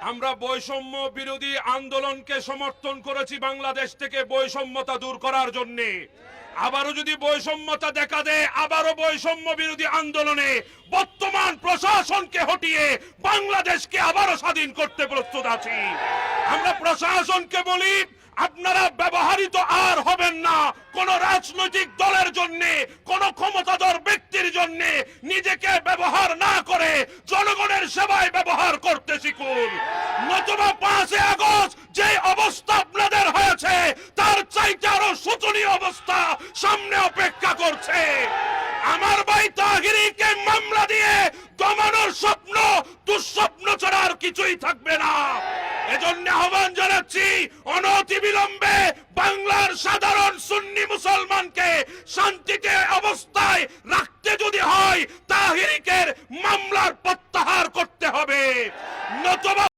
আমরা বৈষম্য বিরোধী আন্দোলনকে সমর্থন করেছি বাংলাদেশ থেকে বৈষম্যতা দূর করার জন্য। আবারও যদি বৈষম্যতা দেখা দেয়, আবারও বৈষম্য বিরোধী আন্দোলনে বর্তমান প্রশাসনকে হটিয়ে বাংলাদেশকে আবারও স্বাধীন করতে প্রস্তুত আছি। আমরা প্রশাসনকে বলি, আপনারা ব্যবহৃত আর হবেন না কোন রাজনৈতিক দলের জন্য, কোন ক্ষমতাধর ব্যক্তির জন্য। নিজেকে ব্যবহার না করে জনগণের সেবায় ব্যবহার করতে শিখুন। নতুবা 5 আগস্ট যে অবস্থা আপনাদের হয়েছে, তার চাইতে আরো শোচনীয় অবস্থা সামনে অপেক্ষা করছে। আমার ভাই তাহিরকে মামলা দিয়ে দমানোর স্বপ্ন দুঃস্বপ্ন ছাড়া আর কিছুই থাকবে না। এজন্য আহ্বান জানাচ্ছি, অনতিবিলম্বে বাংলার সাধারণ সুন্নি মুসলমানকে শান্তিতে অবস্থায় রাখতে যদি হয়, তাহিরকে মামলার প্রত্যাহার করতে হবে। নতুবা